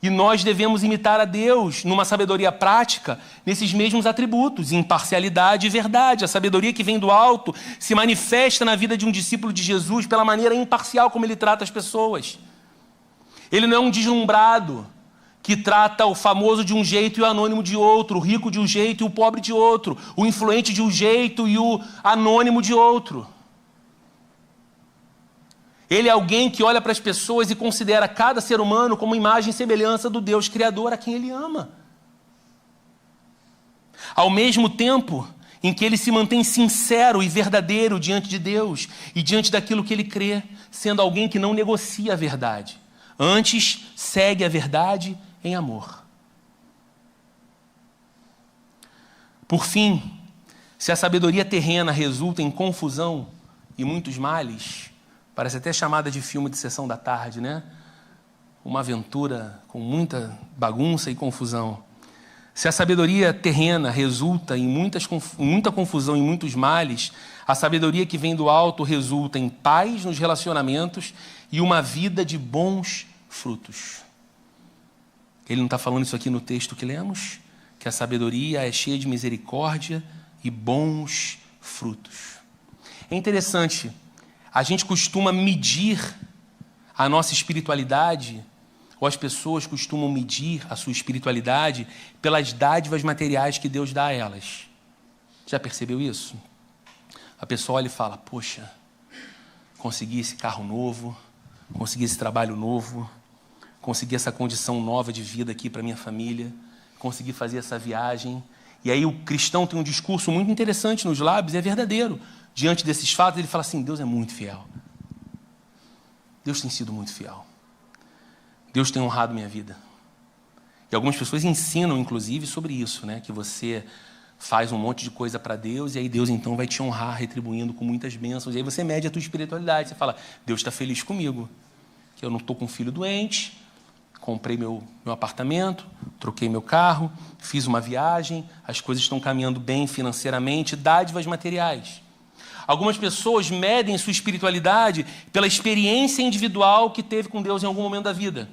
E nós devemos imitar a Deus numa sabedoria prática, nesses mesmos atributos, imparcialidade e verdade. A sabedoria que vem do alto se manifesta na vida de um discípulo de Jesus pela maneira imparcial como ele trata as pessoas. Ele não é um deslumbrado que trata o famoso de um jeito e o anônimo de outro, o rico de um jeito e o pobre de outro, o influente de um jeito e o anônimo de outro. Ele é alguém que olha para as pessoas e considera cada ser humano como imagem e semelhança do Deus Criador a quem ele ama. Ao mesmo tempo em que ele se mantém sincero e verdadeiro diante de Deus e diante daquilo que ele crê, sendo alguém que não negocia a verdade. Antes, segue a verdade em amor. Por fim, se a sabedoria terrena resulta em confusão e muitos males, parece até chamada de filme de sessão da tarde, né? Uma aventura com muita bagunça e confusão. Se a sabedoria terrena resulta em muita confusão e muitos males, a sabedoria que vem do alto resulta em paz nos relacionamentos e uma vida de bons frutos. Ele não está falando isso aqui no texto que lemos? Que a sabedoria é cheia de misericórdia e bons frutos. É interessante. A gente costuma medir a nossa espiritualidade, ou as pessoas costumam medir a sua espiritualidade pelas dádivas materiais que Deus dá a elas. Já percebeu isso? A pessoa olha e fala, poxa, consegui esse carro novo, consegui esse trabalho novo, consegui essa condição nova de vida aqui para minha família, consegui fazer essa viagem. E aí o cristão tem um discurso muito interessante nos lábios, e é verdadeiro. Diante desses fatos, ele fala assim, Deus é muito fiel. Deus tem sido muito fiel. Deus tem honrado minha vida. E algumas pessoas ensinam, inclusive, sobre isso, né? Que você faz um monte de coisa para Deus, e aí Deus então vai te honrar, retribuindo com muitas bênçãos. E aí você mede a tua espiritualidade. Você fala, Deus está feliz comigo. Que eu não estou com um filho doente, comprei meu apartamento, troquei meu carro, fiz uma viagem, as coisas estão caminhando bem financeiramente, dádivas materiais. Algumas pessoas medem sua espiritualidade pela experiência individual que teve com Deus em algum momento da vida.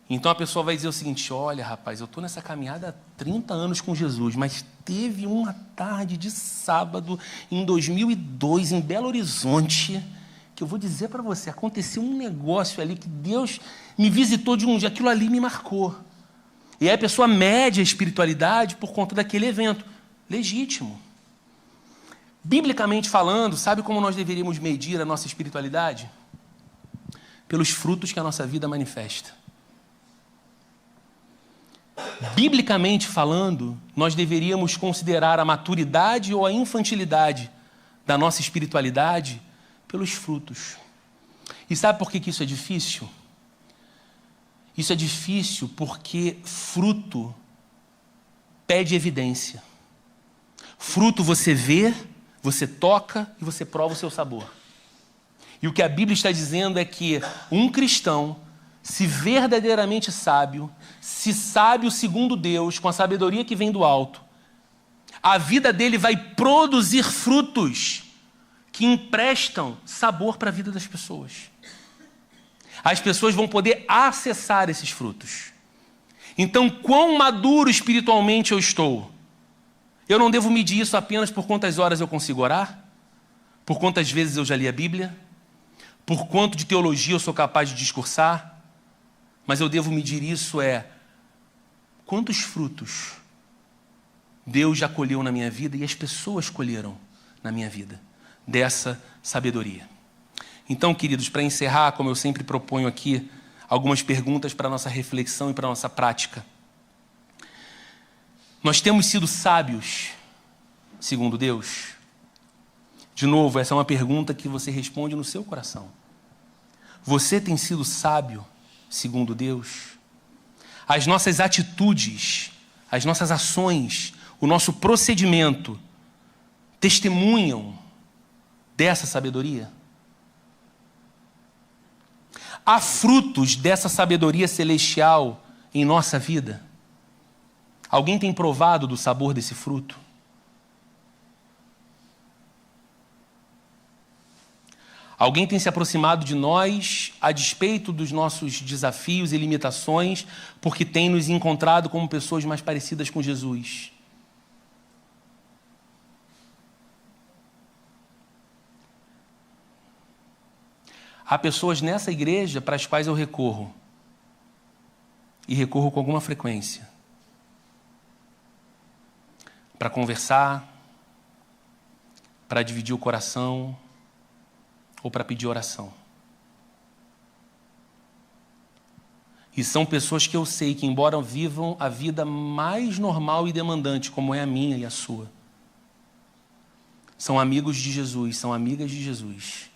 Então a pessoa vai dizer o seguinte, olha rapaz, eu estou nessa caminhada há 30 anos com Jesus, mas teve uma tarde de sábado em 2002 em Belo Horizonte, que eu vou dizer para você, aconteceu um negócio ali que Deus me visitou de um dia, aquilo ali me marcou. E aí a pessoa mede a espiritualidade por conta daquele evento. Legítimo. Biblicamente falando, sabe como nós deveríamos medir a nossa espiritualidade? Pelos frutos que a nossa vida manifesta. Biblicamente falando, nós deveríamos considerar a maturidade ou a infantilidade da nossa espiritualidade pelos frutos. E sabe por que isso é difícil? Isso é difícil porque fruto pede evidência. Fruto você vê, você toca e você prova o seu sabor. E o que a Bíblia está dizendo é que um cristão, se verdadeiramente sábio, se sábio segundo Deus, com a sabedoria que vem do alto, a vida dele vai produzir frutos que emprestam sabor para a vida das pessoas. As pessoas vão poder acessar esses frutos. Então, quão maduro espiritualmente eu estou? Eu não devo medir isso apenas por quantas horas eu consigo orar, por quantas vezes eu já li a Bíblia, por quanto de teologia eu sou capaz de discursar, mas eu devo medir isso quantos frutos Deus já colheu na minha vida e as pessoas colheram na minha vida dessa sabedoria. Então, queridos, para encerrar, como eu sempre proponho aqui, algumas perguntas para a nossa reflexão e para a nossa prática. Nós temos sido sábios, segundo Deus? De novo, essa é uma pergunta que você responde no seu coração. Você tem sido sábio, segundo Deus? As nossas atitudes, as nossas ações, o nosso procedimento testemunham dessa sabedoria? Há frutos dessa sabedoria celestial em nossa vida? Alguém tem provado do sabor desse fruto? Alguém tem se aproximado de nós a despeito dos nossos desafios e limitações, porque tem nos encontrado como pessoas mais parecidas com Jesus? Há pessoas nessa igreja para as quais eu recorro, e recorro com alguma frequência, para conversar, para dividir o coração, ou para pedir oração. E são pessoas que eu sei que, embora vivam a vida mais normal e demandante, como é a minha e a sua, são amigos de Jesus, são amigas de Jesus,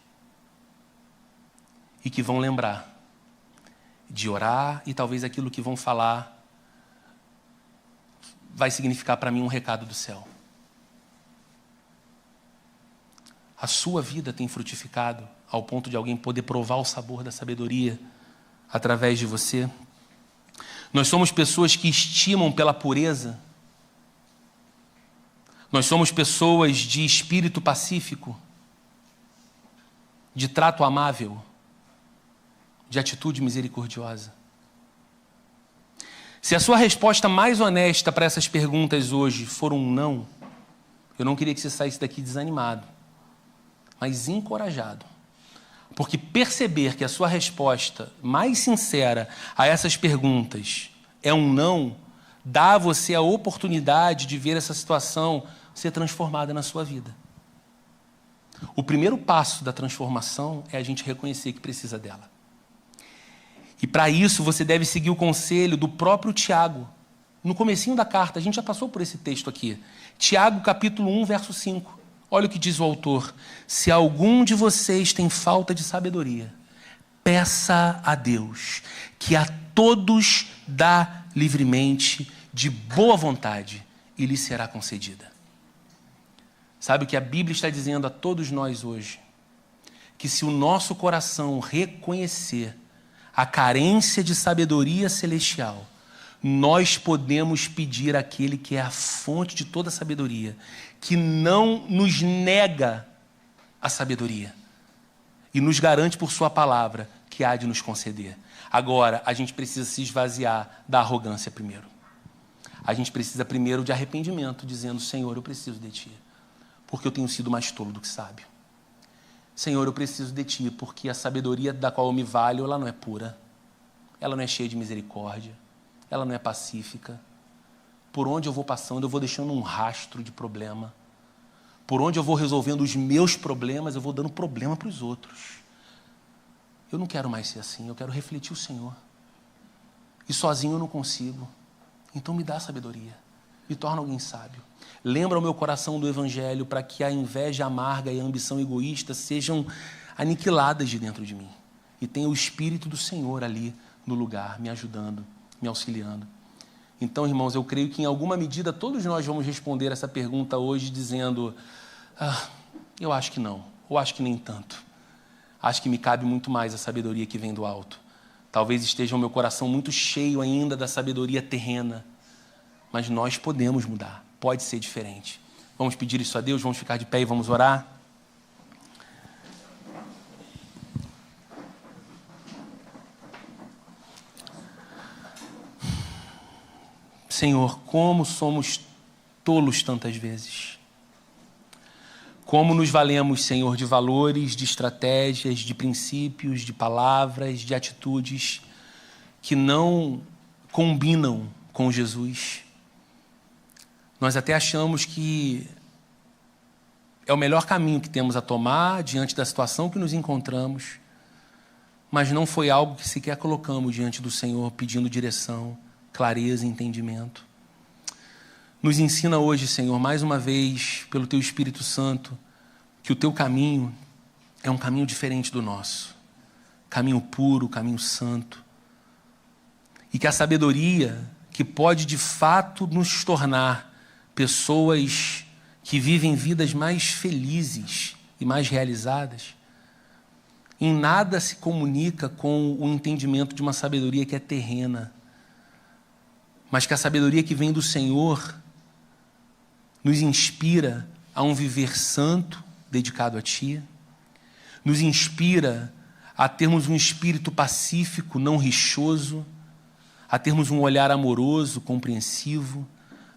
e que vão lembrar de orar, e talvez aquilo que vão falar vai significar para mim um recado do céu. A sua vida tem frutificado ao ponto de alguém poder provar o sabor da sabedoria através de você? Nós somos pessoas que estimam pela pureza. Nós somos pessoas de espírito pacífico, de trato amável, de atitude misericordiosa. Se a sua resposta mais honesta para essas perguntas hoje for um não, eu não queria que você saísse daqui desanimado, mas encorajado. Porque perceber que a sua resposta mais sincera a essas perguntas é um não, dá a você a oportunidade de ver essa situação ser transformada na sua vida. O primeiro passo da transformação é a gente reconhecer que precisa dela. E para isso você deve seguir o conselho do próprio Tiago. No comecinho da carta, a gente já passou por esse texto aqui. Tiago, capítulo 1, verso 5. Olha o que diz o autor: se algum de vocês tem falta de sabedoria, peça a Deus, que a todos dá livremente, de boa vontade, e lhe será concedida. Sabe o que a Bíblia está dizendo a todos nós hoje? Que se o nosso coração reconhecer a carência de sabedoria celestial, nós podemos pedir àquele que é a fonte de toda sabedoria, que não nos nega a sabedoria e nos garante por sua palavra que há de nos conceder. Agora, a gente precisa se esvaziar da arrogância primeiro. A gente precisa primeiro de arrependimento, dizendo: Senhor, eu preciso de Ti, porque eu tenho sido mais tolo do que sábio. Senhor, eu preciso de Ti, porque a sabedoria da qual eu me valho, ela não é pura, ela não é cheia de misericórdia, ela não é pacífica. Por onde eu vou passando, eu vou deixando um rastro de problema. Por onde eu vou resolvendo os meus problemas, eu vou dando problema para os outros. Eu não quero mais ser assim, eu quero refletir o Senhor. E sozinho eu não consigo. Então me dá sabedoria, me torna alguém sábio. Lembra o meu coração do Evangelho para que a inveja amarga e a ambição egoísta sejam aniquiladas de dentro de mim. E tenha o Espírito do Senhor ali no lugar, me ajudando, me auxiliando. Então, irmãos, eu creio que em alguma medida todos nós vamos responder essa pergunta hoje dizendo: eu acho que não, ou acho que nem tanto. Acho que me cabe muito mais a sabedoria que vem do alto. Talvez esteja o meu coração muito cheio ainda da sabedoria terrena, mas nós podemos mudar, pode ser diferente. Vamos pedir isso a Deus, vamos ficar de pé e vamos orar. Senhor, como somos tolos tantas vezes. Como nos valemos, Senhor, de valores, de estratégias, de princípios, de palavras, de atitudes que não combinam com Jesus. Nós até achamos que é o melhor caminho que temos a tomar diante da situação que nos encontramos, mas não foi algo que sequer colocamos diante do Senhor pedindo direção, clareza e entendimento. Nos ensina hoje, Senhor, mais uma vez, pelo Teu Espírito Santo, que o Teu caminho é um caminho diferente do nosso. Caminho puro, caminho santo. E que a sabedoria que pode de fato nos tornar pessoas que vivem vidas mais felizes e mais realizadas, em nada se comunica com o entendimento de uma sabedoria que é terrena, mas que a sabedoria que vem do Senhor nos inspira a um viver santo, dedicado a Ti, nos inspira a termos um espírito pacífico, não rixoso, a termos um olhar amoroso, compreensivo,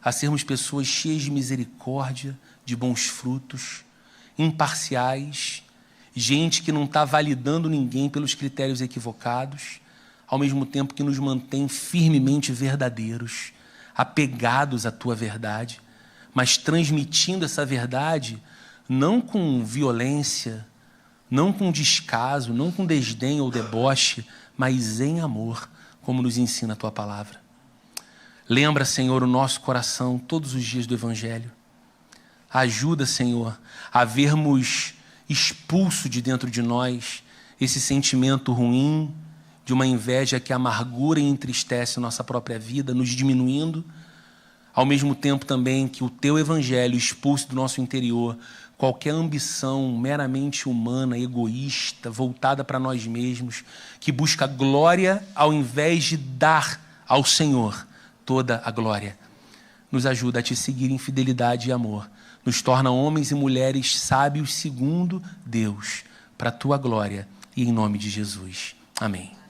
a sermos pessoas cheias de misericórdia, de bons frutos, imparciais, gente que não está validando ninguém pelos critérios equivocados, ao mesmo tempo que nos mantém firmemente verdadeiros, apegados à Tua verdade, mas transmitindo essa verdade não com violência, não com descaso, não com desdém ou deboche, mas em amor, como nos ensina a Tua palavra. Lembra, Senhor, o nosso coração todos os dias do Evangelho. Ajuda, Senhor, a vermos expulso de dentro de nós esse sentimento ruim de uma inveja que amargura e entristece a nossa própria vida, nos diminuindo, ao mesmo tempo também que o Teu Evangelho expulse do nosso interior qualquer ambição meramente humana, egoísta, voltada para nós mesmos, que busca glória ao invés de dar ao Senhor toda a glória. Nos ajuda a Te seguir em fidelidade e amor. Nos torna homens e mulheres sábios segundo Deus, para a Tua glória e em nome de Jesus. Amém.